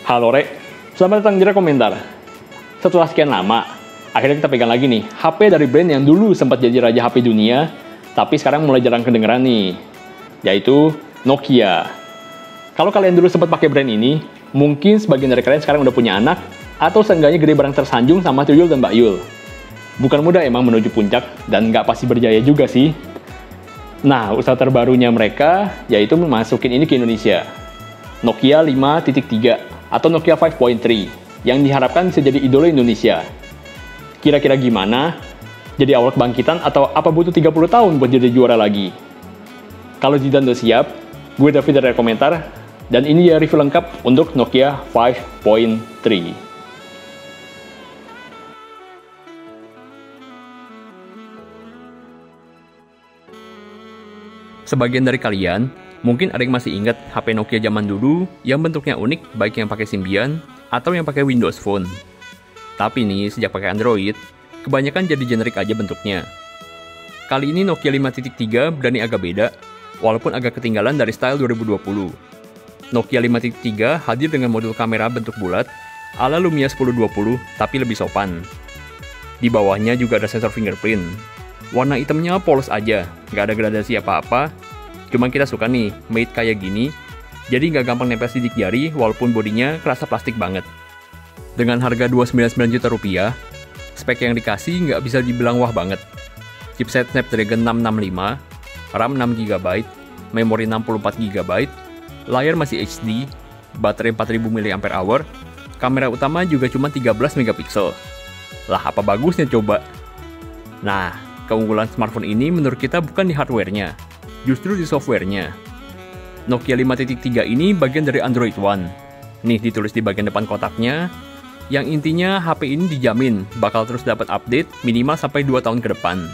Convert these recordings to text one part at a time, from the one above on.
Halo Rek, selamat datang di Rekomentar. Setelah sekian lama, akhirnya kita pegang lagi nih HP dari brand yang dulu sempat jadi raja HP dunia, tapi sekarang mulai jarang kedengeran nih, yaitu Nokia. Kalau kalian dulu sempat pakai brand ini, mungkin sebagian dari kalian sekarang udah punya anak, atau seenggaknya gede bareng tersanjung sama Tuyul dan Mbak Yul. Bukan mudah emang menuju puncak, dan nggak pasti berjaya juga sih. Nah, usaha terbarunya mereka, yaitu memasukin ini ke Indonesia. Nokia 5.3 atau Nokia 5.3 yang diharapkan bisa jadi idola Indonesia. Kira-kira gimana? Jadi awal kebangkitan atau apa butuh 30 tahun buat jadi juara lagi? Kalau Jidan udah siap, gue David dari Komentar, dan ini ya review lengkap untuk Nokia 5.3. Sebagian dari kalian mungkin ada yang masih ingat HP Nokia zaman dulu yang bentuknya unik baik yang pakai Symbian atau yang pakai Windows Phone. Tapi nih, sejak pakai Android, kebanyakan jadi generik aja bentuknya. Kali ini Nokia 5.3 berani agak beda, walaupun agak ketinggalan dari style 2020. Nokia 5.3 hadir dengan modul kamera bentuk bulat ala Lumia 1020 tapi lebih sopan. Di bawahnya juga ada sensor fingerprint. Warna hitamnya polos aja, nggak ada gradasi apa-apa. Cuman kita suka nih, made kayak gini, jadi nggak gampang nempel sidik jari walaupun bodinya kerasa plastik banget. Dengan harga 299 juta rupiah, spek yang dikasih nggak bisa dibilang wah banget. Chipset Snapdragon 665, RAM 6GB, memori 64GB, layar masih HD, baterai 4000 mAh, kamera utama juga cuma 13 megapiksel. Lah apa bagusnya coba? Nah, keunggulan smartphone ini menurut kita bukan di hardware-nya, justru di software-nya. Nokia 5.3 ini bagian dari Android One. Nih ditulis di bagian depan kotaknya, yang intinya HP ini dijamin bakal terus dapat update minimal sampai 2 tahun ke depan.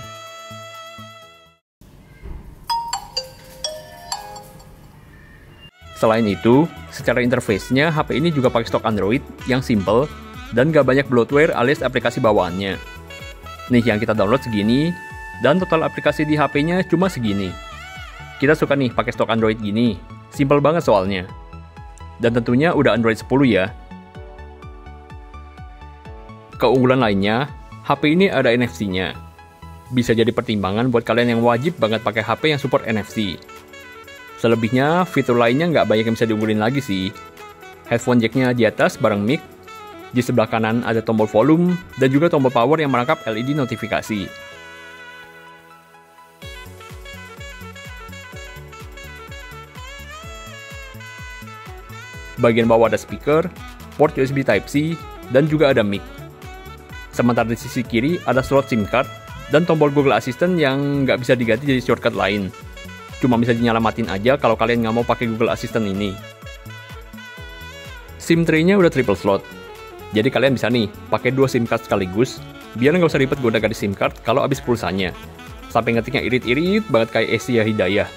Selain itu, secara interface-nya HP ini juga pakai stok Android yang simple dan gak banyak bloatware alias aplikasi bawaannya. Nih yang kita download segini, dan total aplikasi di HP-nya cuma segini. Kita suka nih pakai stok Android gini, simple banget soalnya. Dan tentunya udah Android 10 ya. Keunggulan lainnya, HP ini ada NFC-nya. Bisa jadi pertimbangan buat kalian yang wajib banget pakai HP yang support NFC. Selebihnya, fitur lainnya nggak banyak yang bisa diunggulin lagi sih. Headphone jack-nya di atas bareng mic. Di sebelah kanan ada tombol volume, dan juga tombol power yang merangkap LED notifikasi. Bagian bawah ada speaker, port USB Type-C, dan juga ada mic. Sementara di sisi kiri ada slot SIM card, dan tombol Google Assistant yang nggak bisa diganti jadi shortcut lain. Cuma bisa dinyalamatin aja kalau kalian nggak mau pakai Google Assistant ini. SIM tray-nya udah triple slot. Jadi kalian bisa nih, pakai 2 SIM card sekaligus, biar nggak usah ribet gonta-ganti SIM card kalau habis pulsanya. Sampai ngetiknya irit-irit banget kayak Asia Hidayah.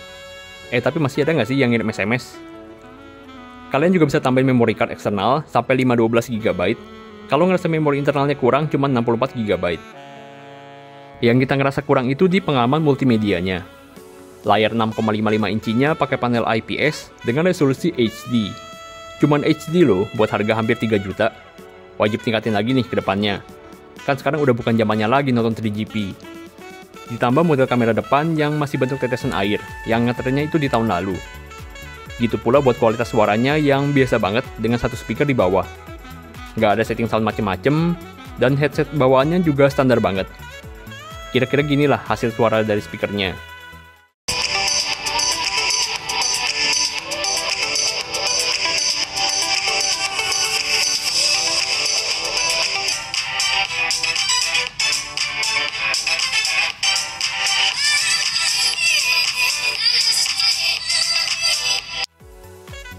Tapi masih ada nggak sih yang ngirim SMS? Kalian juga bisa tambahin memory card eksternal sampai 512GB. Kalau ngerasa memori internalnya kurang, cuma 64GB. Yang kita ngerasa kurang itu di pengalaman multimedianya. Layar 6,55 inchinya pakai panel IPS dengan resolusi HD. Cuman HD loh, buat harga hampir 3 juta. Wajib tingkatin lagi nih ke depannya. Kan sekarang udah bukan zamannya lagi nonton 3GP. Ditambah model kamera depan yang masih bentuk tetesan air, yang ngetrennya itu di tahun lalu. Gitu pula buat kualitas suaranya yang biasa banget dengan satu speaker di bawah. Nggak ada setting sound macem-macem, dan headset bawaannya juga standar banget. Kira-kira ginilah hasil suara dari speakernya.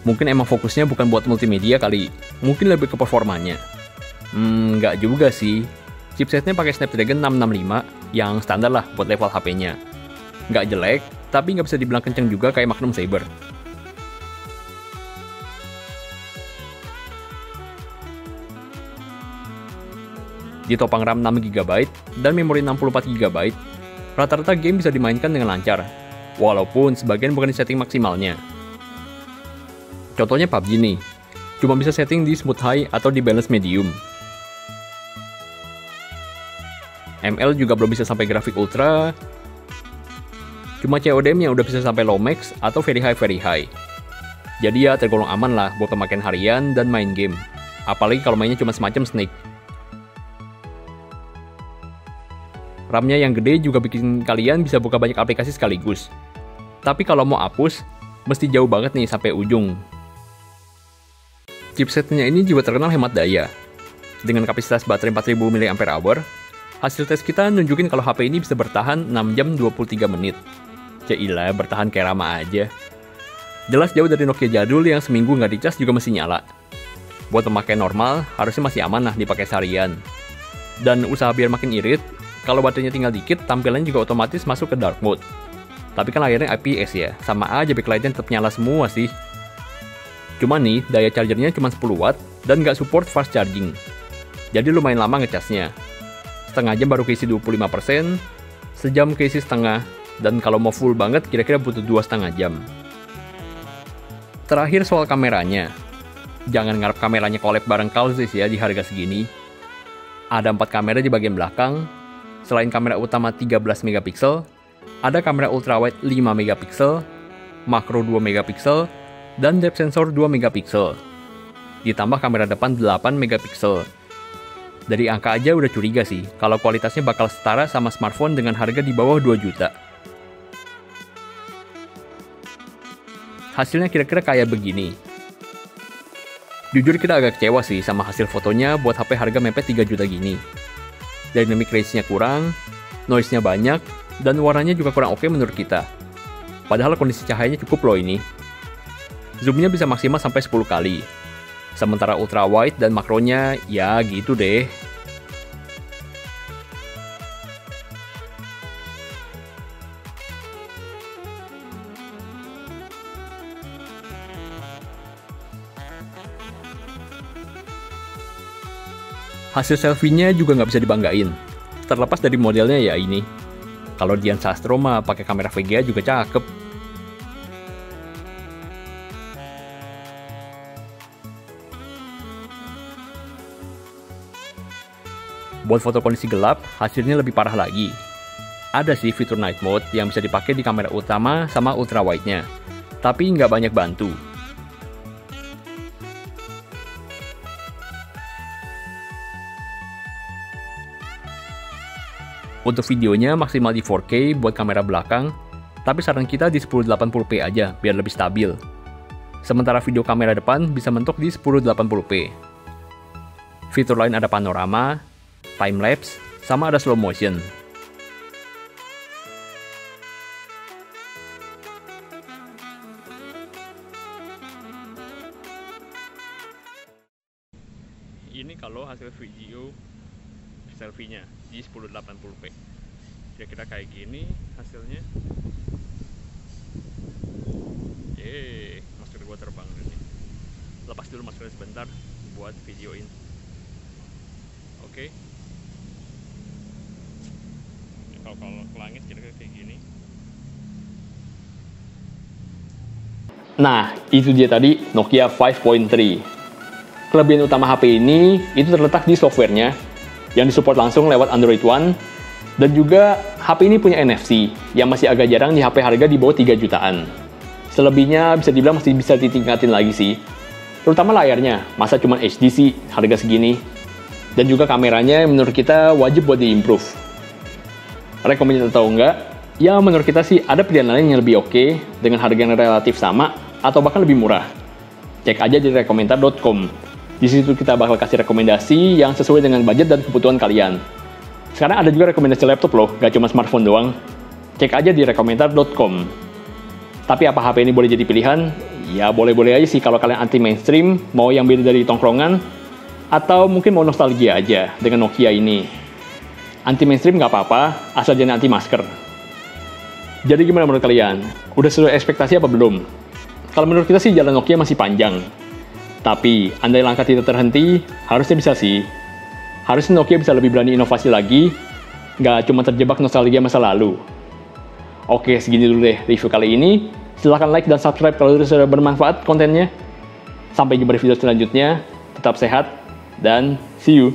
Mungkin emang fokusnya bukan buat multimedia kali, mungkin lebih ke performanya. Nggak juga sih. Chipsetnya pakai Snapdragon 665 yang standar lah buat level HP-nya. Nggak jelek, tapi nggak bisa dibilang kenceng juga kayak Magnum Saber. Ditopang RAM 6GB dan memori 64GB, rata-rata game bisa dimainkan dengan lancar, walaupun sebagian bukan di setting maksimalnya. Contohnya PUBG nih, cuma bisa setting di smooth high atau di balance medium. ML juga belum bisa sampai grafik ultra, cuma CODM yang udah bisa sampai low max atau very high. Jadi ya tergolong aman lah buat pemakaian harian dan main game, apalagi kalau mainnya cuma semacam Snake. RAM-nya yang gede juga bikin kalian bisa buka banyak aplikasi sekaligus. Tapi kalau mau hapus, mesti jauh banget nih sampai ujung. Chipsetnya ini juga terkenal hemat daya. Dengan kapasitas baterai 4000 mAh, hasil tes kita nunjukin kalau HP ini bisa bertahan 6 jam 23 menit. Cailah, bertahan kayak lama aja. Jelas jauh dari Nokia jadul yang seminggu nggak dicas juga masih nyala. Buat pemakaian normal, harusnya masih aman lah dipakai seharian. Dan usaha biar makin irit, kalau baterainya tinggal dikit, tampilannya juga otomatis masuk ke dark mode. Tapi kan layarnya IPS ya, sama aja backlightnya tetap nyala semua sih. Cuma nih, daya chargernya cuma 10 watt dan nggak support fast charging. Jadi lumayan lama ngecasnya. Setengah jam baru keisi 25%, sejam keisi setengah, dan kalau mau full banget kira-kira butuh 2,5 jam. Terakhir soal kameranya. Jangan ngarep kameranya collab bareng Causis ya di harga segini. Ada 4 kamera di bagian belakang. Selain kamera utama 13 megapiksel, ada kamera ultrawide 5 megapiksel, makro 2 megapiksel, dan depth sensor 2 megapiksel. Ditambah kamera depan 8 megapiksel. Dari angka aja udah curiga sih, kalau kualitasnya bakal setara sama smartphone dengan harga di bawah 2 juta. Hasilnya kira-kira kayak begini. Jujur kita agak kecewa sih sama hasil fotonya buat HP harga mepet 3 juta gini. Dynamic range-nya kurang, noise-nya banyak, dan warnanya juga kurang oke menurut kita. Padahal kondisi cahayanya cukup loh ini. Zoom-nya bisa maksimal sampai 10 kali. Sementara ultra wide dan makronya ya gitu deh. Hasil selfie-nya juga nggak bisa dibanggain. Terlepas dari modelnya ya ini. Kalau Dian Sastro mah pakai kamera VGA juga cakep. Buat foto kondisi gelap, hasilnya lebih parah lagi. Ada sih fitur night mode yang bisa dipakai di kamera utama sama ultra wide-nya, tapi nggak banyak bantu. Untuk videonya maksimal di 4K buat kamera belakang, tapi saran kita di 1080p aja biar lebih stabil. Sementara video kamera depan bisa mentok di 1080p. Fitur lain ada panorama, time-lapse, sama ada slow motion. Ini kalau hasil video selfie-nya di 1080p. Kira-kira kayak gini hasilnya. Masker gua terbang ini. Lepas dulu maskernya sebentar buat videoin. Oke. Kalau ke langit kira-kira kayak gini. Nah, itu dia tadi Nokia 5.3. Kelebihan utama HP ini itu terletak di softwarenya yang disupport langsung lewat Android One, dan juga HP ini punya NFC yang masih agak jarang di HP harga di bawah 3 jutaan. Selebihnya bisa dibilang masih bisa ditingkatin lagi sih. Terutama layarnya, masa cuma HD sih harga segini. Dan juga kameranya menurut kita wajib buat di-improve. Recommended atau enggak? Ya menurut kita sih ada pilihan lain yang lebih oke dengan harga yang relatif sama atau bahkan lebih murah. Cek aja di rekomentar.com. Di situ kita bakal kasih rekomendasi yang sesuai dengan budget dan kebutuhan kalian. Sekarang ada juga rekomendasi laptop loh, gak cuma smartphone doang. Cek aja di rekomentar.com. Tapi apa HP ini boleh jadi pilihan? Ya boleh-boleh aja sih kalau kalian anti mainstream, mau yang beda dari tongkrongan, atau mungkin mau nostalgia aja dengan Nokia ini. Anti mainstream nggak apa-apa, asal jangan anti masker. Jadi gimana menurut kalian? Udah sesuai ekspektasi apa belum? Kalau menurut kita sih jalan Nokia masih panjang. Tapi, andai langkah tidak terhenti, harusnya bisa sih. Harusnya Nokia bisa lebih berani inovasi lagi, nggak cuma terjebak nostalgia masa lalu. Oke, segini dulu deh review kali ini. Silahkan like dan subscribe kalau sudah bermanfaat kontennya. Sampai jumpa di video selanjutnya. Tetap sehat dan see you.